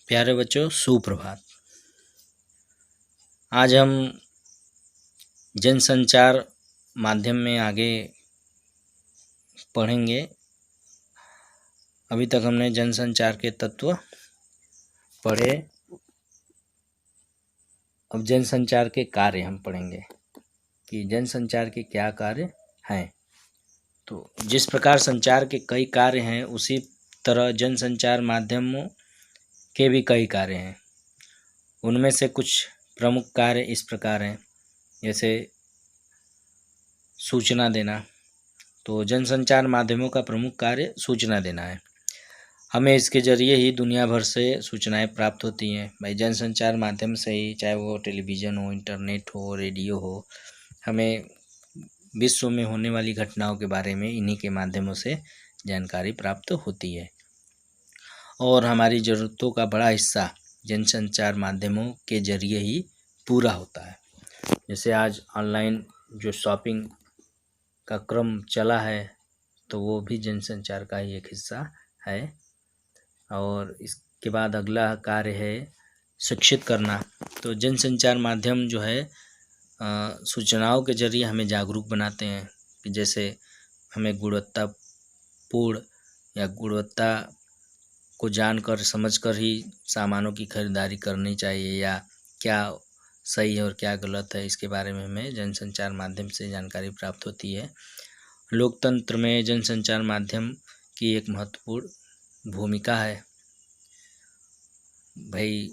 प्यारे बच्चों, सुप्रभात। आज हम जनसंचार माध्यम में आगे पढ़ेंगे। अभी तक हमने जनसंचार के तत्व पढ़े। अब जनसंचार के कार्य हम पढ़ेंगे कि जनसंचार के क्या कार्य हैं। तो जिस प्रकार संचार के कई कार्य हैं, उसी तरह जनसंचार माध्यमों के भी कई कार्य हैं। उनमें से कुछ प्रमुख कार्य इस प्रकार हैं, जैसे सूचना देना। तो जनसंचार माध्यमों का प्रमुख कार्य सूचना देना है। हमें इसके ज़रिए ही दुनिया भर से सूचनाएं प्राप्त होती हैं। भाई जनसंचार माध्यम से ही, चाहे वो टेलीविज़न हो, इंटरनेट हो, रेडियो हो, हमें विश्व में होने वाली घटनाओं के बारे में इन्हीं के माध्यमों से जानकारी प्राप्त होती है। और हमारी ज़रूरतों का बड़ा हिस्सा जनसंचार माध्यमों के ज़रिए ही पूरा होता है। जैसे आज ऑनलाइन जो शॉपिंग का क्रम चला है, तो वो भी जनसंचार का ही एक हिस्सा है। और इसके बाद अगला कार्य है शिक्षित करना। तो जनसंचार माध्यम जो है सूचनाओं के जरिए हमें जागरूक बनाते हैं कि जैसे हमें गुणवत्तापूर्ण या गुणवत्ता को जानकर समझकर ही सामानों की खरीदारी करनी चाहिए, या क्या सही है और क्या गलत है, इसके बारे में हमें जनसंचार माध्यम से जानकारी प्राप्त होती है। लोकतंत्र में जनसंचार माध्यम की एक महत्वपूर्ण भूमिका है भाई,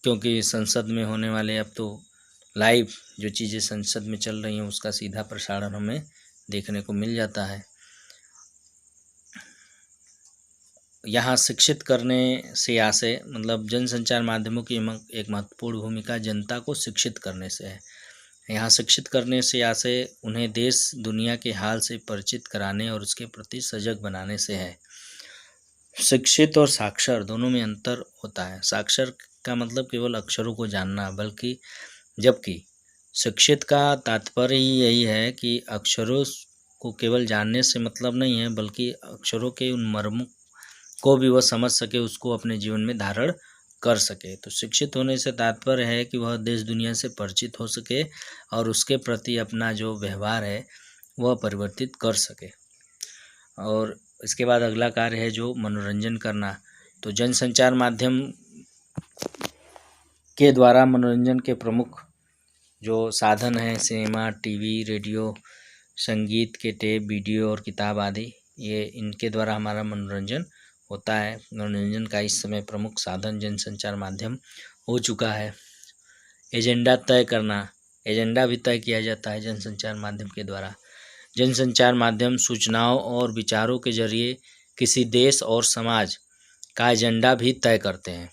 क्योंकि संसद में होने वाले अब तो लाइव जो चीज़ें संसद में चल रही हैं, उसका सीधा प्रसारण हमें देखने को मिल जाता है। यहाँ शिक्षित करने से आशय मतलब जनसंचार माध्यमों की एक महत्वपूर्ण भूमिका जनता को शिक्षित करने से है। यहाँ शिक्षित करने से आशय उन्हें देश दुनिया के हाल से परिचित कराने और उसके प्रति सजग बनाने से है। शिक्षित और साक्षर दोनों में अंतर होता है। साक्षर का मतलब केवल अक्षरों को जानना, जबकि शिक्षित का तात्पर्य ही यही है कि अक्षरों को केवल जानने से मतलब नहीं है, बल्कि अक्षरों के उन मर्मों को भी वह समझ सके, उसको अपने जीवन में धारण कर सके। तो शिक्षित होने से तात्पर्य है कि वह देश दुनिया से परिचित हो सके और उसके प्रति अपना जो व्यवहार है वह परिवर्तित कर सके। और इसके बाद अगला कार्य है जो मनोरंजन करना। तो जनसंचार माध्यम के द्वारा मनोरंजन के प्रमुख जो साधन हैं, सिनेमा, टीवी, रेडियो, संगीत के टेप, वीडियो और किताब आदि, ये इनके द्वारा हमारा मनोरंजन होता है। मनोरंजन का इस समय प्रमुख साधन जनसंचार माध्यम हो चुका है। एजेंडा तय करना, एजेंडा भी तय किया जाता है जनसंचार माध्यम के द्वारा। जनसंचार माध्यम सूचनाओं और विचारों के जरिए किसी देश और समाज का एजेंडा भी तय करते हैं।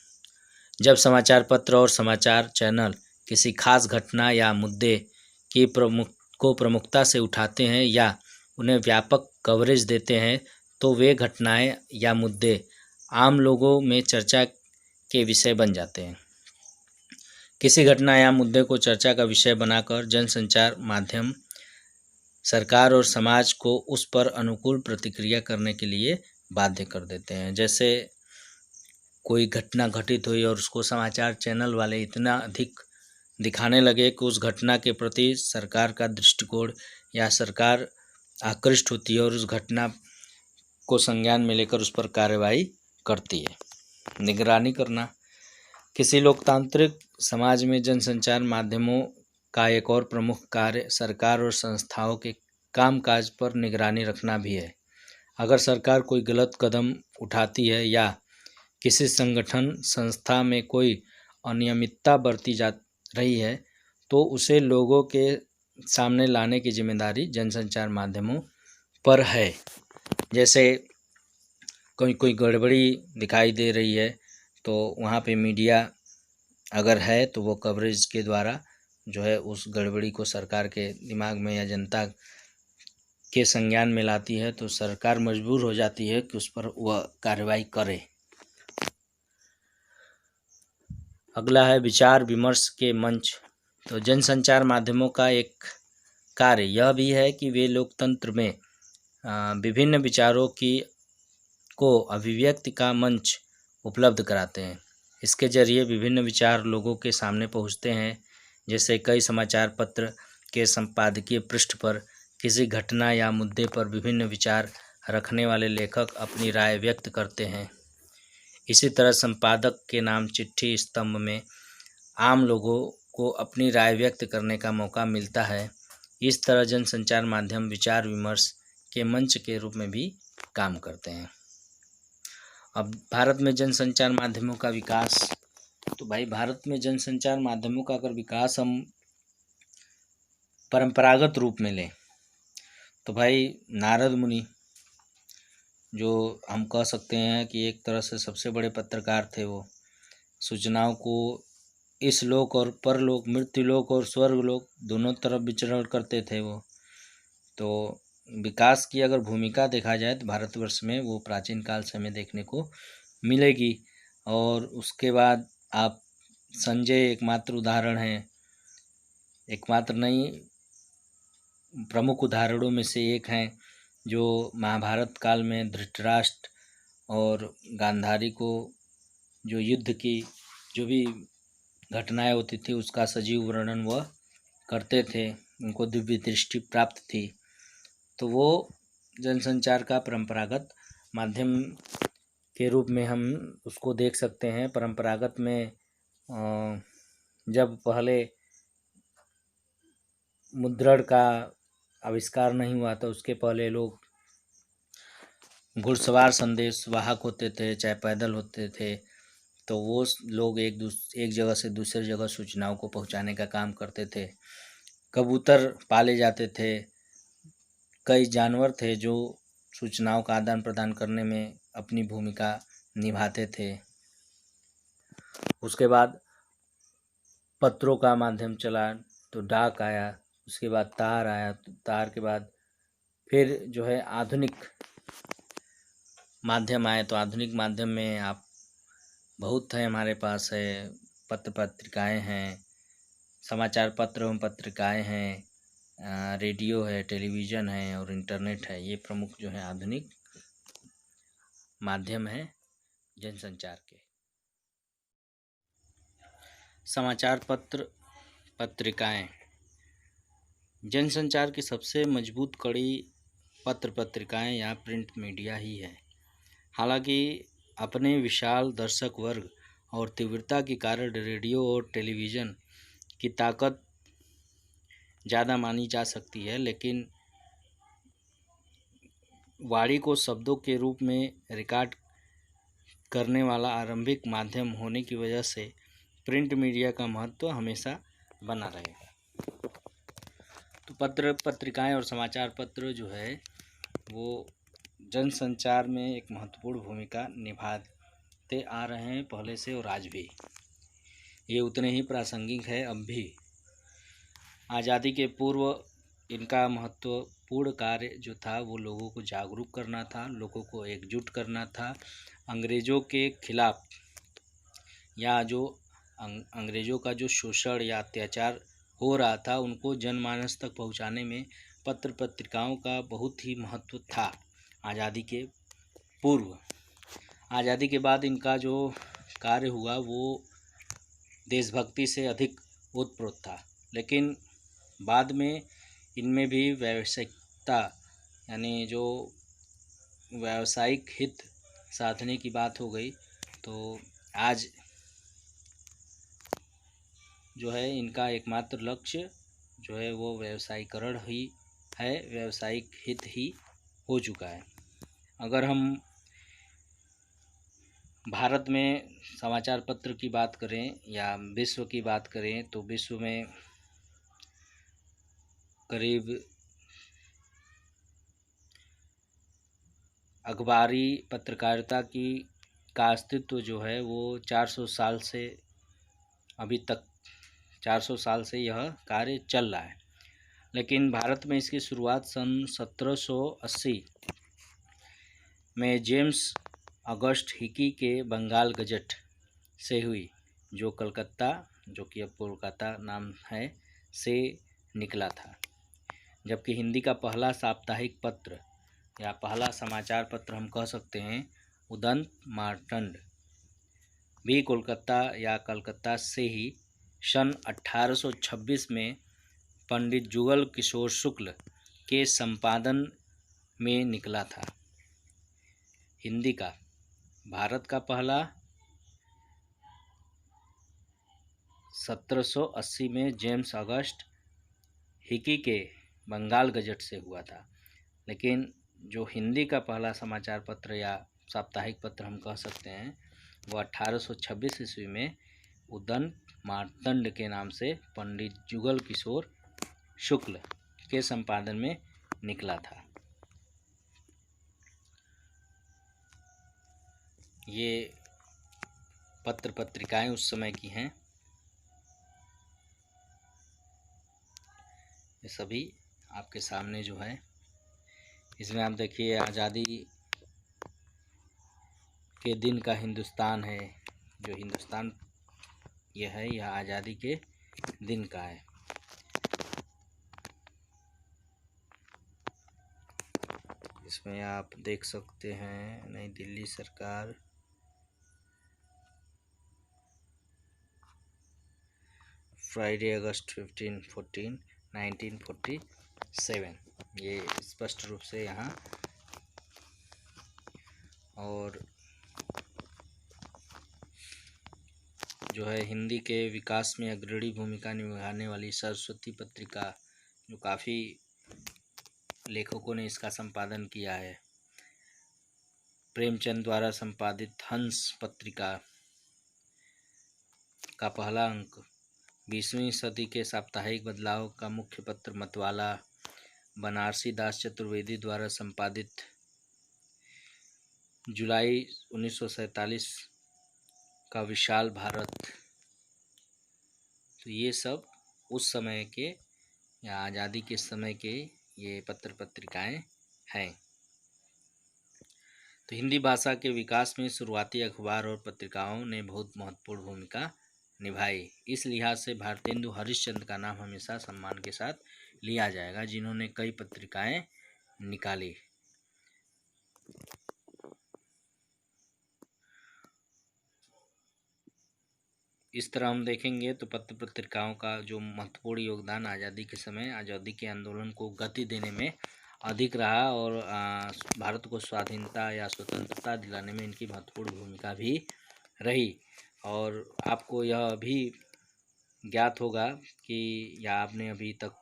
जब समाचार पत्र और समाचार चैनल किसी खास घटना या मुद्दे की प्रमुखता से उठाते हैं या उन्हें व्यापक कवरेज देते हैं, तो वे घटनाएं या मुद्दे आम लोगों में चर्चा के विषय बन जाते हैं। किसी घटना या मुद्दे को चर्चा का विषय बनाकर जनसंचार माध्यम सरकार और समाज को उस पर अनुकूल प्रतिक्रिया करने के लिए बाध्य कर देते हैं। जैसे कोई घटना घटित हुई और उसको समाचार चैनल वाले इतना अधिक दिखाने लगे कि उस घटना के प्रति सरकार का दृष्टिकोण या सरकार आकृष्ट होती है और उस घटना को संज्ञान में लेकर उस पर कार्रवाई करती है। निगरानी करना, किसी लोकतांत्रिक समाज में जनसंचार माध्यमों का एक और प्रमुख कार्य सरकार और संस्थाओं के कामकाज पर निगरानी रखना भी है। अगर सरकार कोई गलत कदम उठाती है या किसी संगठन संस्था में कोई अनियमितता बरती जा रही है, तो उसे लोगों के सामने लाने की जिम्मेदारी जनसंचार माध्यमों पर है। जैसे कोई गड़बड़ी दिखाई दे रही है, तो वहाँ पे मीडिया अगर है तो वो कवरेज के द्वारा जो है उस गड़बड़ी को सरकार के दिमाग में या जनता के संज्ञान में लाती है, तो सरकार मजबूर हो जाती है कि उस पर वह कार्रवाई करे। अगला है विचार विमर्श के मंच। तो जनसंचार माध्यमों का एक कार्य यह भी है कि वे लोकतंत्र में विभिन्न विचारों को अभिव्यक्ति का मंच उपलब्ध कराते हैं। इसके जरिए विभिन्न विचार लोगों के सामने पहुंचते हैं। जैसे कई समाचार पत्र के संपादकीय पृष्ठ पर किसी घटना या मुद्दे पर विभिन्न विचार रखने वाले लेखक अपनी राय व्यक्त करते हैं। इसी तरह संपादक के नाम चिट्ठी स्तंभ में आम लोगों को अपनी राय व्यक्त करने का मौका मिलता है। इस तरह जनसंचार माध्यम विचार विमर्श के मंच के रूप में भी काम करते हैं। अब भारत में जनसंचार माध्यमों का विकास, तो भाई भारत में जनसंचार माध्यमों का अगर विकास हम परंपरागत रूप में लें तो भाई नारद मुनि, जो हम कह सकते हैं कि एक तरह से सबसे बड़े पत्रकार थे, वो सूचनाओं को इस लोक और परलोक, मृत्युलोक और स्वर्गलोक दोनों तरफ विचरण करते थे वो। तो विकास की अगर भूमिका देखा जाए तो भारतवर्ष में वो प्राचीन काल से हमें देखने को मिलेगी। और उसके बाद आप संजय एकमात्र उदाहरण हैं, एकमात्र नहीं प्रमुख उदाहरणों में से एक हैं, जो महाभारत काल में धृतराष्ट्र और गांधारी को जो युद्ध की जो भी घटनाएं होती थी उसका सजीव वर्णन वह करते थे, उनको दिव्य दृष्टि प्राप्त थी। तो वो जनसंचार का परंपरागत माध्यम के रूप में हम उसको देख सकते हैं। परंपरागत में जब पहले मुद्रण का आविष्कार नहीं हुआ था, उसके पहले लोग घुड़सवार संदेश वाहक होते थे, चाहे पैदल होते थे, तो वो लोग एक जगह से दूसरी जगह सूचनाओं को पहुंचाने का काम करते थे। कबूतर पाले जाते थे, कई जानवर थे जो सूचनाओं का आदान प्रदान करने में अपनी भूमिका निभाते थे। उसके बाद पत्रों का माध्यम चला तो डाक आया, उसके बाद तार आया, तो तार के बाद फिर जो है आधुनिक माध्यम आए। तो आधुनिक माध्यम में आप बहुत है, हमारे पास है पत्र पत्रिकाएं हैं, समाचार पत्र एवं पत्रिकाएं हैं, रेडियो है, टेलीविज़न है और इंटरनेट है। ये प्रमुख जो है आधुनिक माध्यम है जनसंचार के। समाचार पत्र पत्रिकाएं जनसंचार की सबसे मजबूत कड़ी पत्र पत्रिकाएं या प्रिंट मीडिया ही है। हालांकि अपने विशाल दर्शक वर्ग और तीव्रता के कारण रेडियो और टेलीविज़न की ताकत ज़्यादा मानी जा सकती है, लेकिन वाणी को शब्दों के रूप में रिकॉर्ड करने वाला आरंभिक माध्यम होने की वजह से प्रिंट मीडिया का महत्व हमेशा बना रहेगा। तो पत्र पत्रिकाएं और समाचार पत्र जो है वो जनसंचार में एक महत्वपूर्ण भूमिका निभाते आ रहे हैं पहले से, और आज भी ये उतने ही प्रासंगिक है अब भी। आज़ादी के पूर्व इनका महत्वपूर्ण कार्य जो था वो लोगों को जागरूक करना था, लोगों को एकजुट करना था। अंग्रेज़ों के खिलाफ या जो अंग्रेज़ों का जो शोषण या अत्याचार हो रहा था उनको जनमानस तक पहुंचाने में पत्र पत्रिकाओं का बहुत ही महत्व था आज़ादी के पूर्व। आज़ादी के बाद इनका जो कार्य हुआ वो देशभक्ति से अधिक ओतप्रोत था, लेकिन बाद में इनमें भी व्यावसायिकता यानी जो व्यावसायिक हित साधने की बात हो गई। तो आज जो है इनका एकमात्र लक्ष्य जो है वो व्यावसायीकरण ही है, व्यावसायिक हित ही हो चुका है। अगर हम भारत में समाचार पत्र की बात करें या विश्व की बात करें तो विश्व में करीब अखबारी पत्रकारिता का अस्तित्व जो है वो 400 साल से अभी तक 400 साल से यह कार्य चल रहा है। लेकिन भारत में इसकी शुरुआत सन 1780 में जेम्स अगस्ट हिकी के बंगाल गजट से हुई, जो कलकत्ता, जो कि अब कोलकाता नाम है, से निकला था। जबकि हिंदी का पहला साप्ताहिक पत्र या पहला समाचार पत्र हम कह सकते हैं उदंत मार्तंड भी कोलकाता या कलकत्ता से ही सन 1826 में पंडित जुगल किशोर शुक्ल के संपादन में निकला था। हिंदी का भारत का पहला 1780 में जेम्स ऑगस्ट हिकी के बंगाल गजट से हुआ था। लेकिन जो हिंदी का पहला समाचार पत्र या साप्ताहिक पत्र हम कह सकते हैं वो 1826 ईस्वी में उदंत मार्तंड के नाम से पंडित जुगल किशोर शुक्ल के संपादन में निकला था। ये पत्र पत्रिकाएं उस समय की हैं। ये सभी आपके सामने जो है, इसमें आप देखिए आज़ादी के दिन का हिंदुस्तान है। जो हिंदुस्तान ये है, यह आज़ादी के दिन का है। इसमें आप देख सकते हैं नई दिल्ली सरकार, फ्राइडे अगस्त 15, 1947, ये स्पष्ट रूप से यहाँ। और जो है हिंदी के विकास में अग्रणी भूमिका निभाने वाली सरस्वती पत्रिका, जो काफ़ी लेखकों ने इसका संपादन किया है। प्रेमचंद द्वारा संपादित हंस पत्रिका का पहला अंक 20वीं सदी के साप्ताहिक बदलाव का मुख्य पत्र मतवाला। बनारसी दास चतुर्वेदी द्वारा संपादित जुलाई 1947 का विशाल भारत। तो ये सब उस समय के या आज़ादी के समय के ये पत्र पत्रिकाएं हैं। तो हिंदी भाषा के विकास में शुरुआती अखबार और पत्रिकाओं ने बहुत महत्वपूर्ण भूमिका निभाई। इस लिहाज से भारतेंदु हरिश्चंद्र का नाम हमेशा सम्मान के साथ लिया जाएगा, जिन्होंने कई पत्रिकाएं निकाली। इस तरह हम देखेंगे तो पत्र पत्रिकाओं का जो महत्वपूर्ण योगदान आज़ादी के समय आज़ादी के आंदोलन को गति देने में अधिक रहा और भारत को स्वाधीनता या स्वतंत्रता दिलाने में इनकी महत्वपूर्ण भूमिका भी रही। और आपको यह भी ज्ञात होगा कि या आपने अभी तक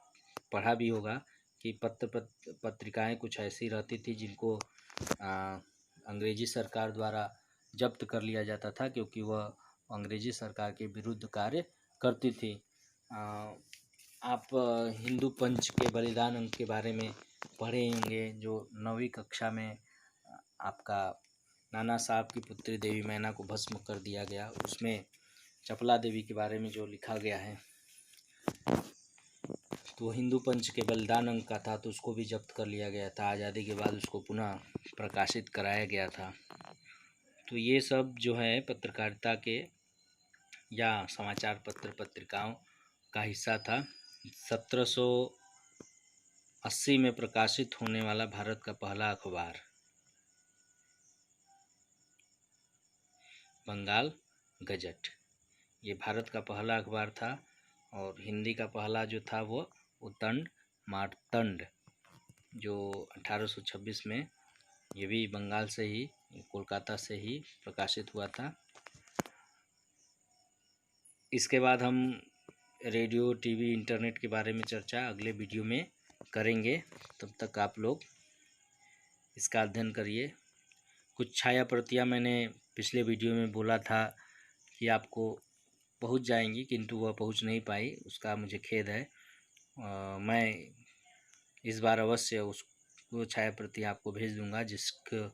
पढ़ा भी होगा कि पत्रिकाएं कुछ ऐसी रहती थी जिनको अंग्रेजी सरकार द्वारा जब्त कर लिया जाता था, क्योंकि वह अंग्रेजी सरकार के विरुद्ध कार्य करती थी। आप हिंदू पंच के बलिदान अंक के बारे में पढ़े होंगे, जो 9वीं कक्षा में आपका नाना साहब की पुत्री देवी मैना को भस्म कर दिया गया, उसमें चपला देवी के बारे में जो लिखा गया है तो हिंदू पंच के बलिदान अंक का था, तो उसको भी जब्त कर लिया गया था। आज़ादी के बाद उसको पुनः प्रकाशित कराया गया था। तो ये सब जो है पत्रकारिता के या समाचार पत्र पत्रिकाओं का हिस्सा था। 1780 में प्रकाशित होने वाला भारत का पहला अखबार बंगाल गजट, ये भारत का पहला अखबार था। और हिंदी का पहला जो था वो उदंत मार्तंड, जो 1826 में, ये भी बंगाल से ही, कोलकाता से ही प्रकाशित हुआ था। इसके बाद हम रेडियो, टीवी, इंटरनेट के बारे में चर्चा अगले वीडियो में करेंगे। तब तक आप लोग इसका अध्ययन करिए। कुछ छाया प्रतियाँ मैंने पिछले वीडियो में बोला था कि आपको पहुंच जाएंगी, किंतु वह पहुंच नहीं पाई, उसका मुझे खेद है। मैं इस बार अवश्य वो छाया प्रति आपको भेज दूंगा, जिसको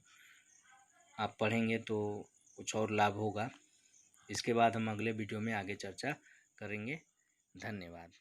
आप पढ़ेंगे तो कुछ और लाभ होगा। इसके बाद हम अगले वीडियो में आगे चर्चा करेंगे। धन्यवाद।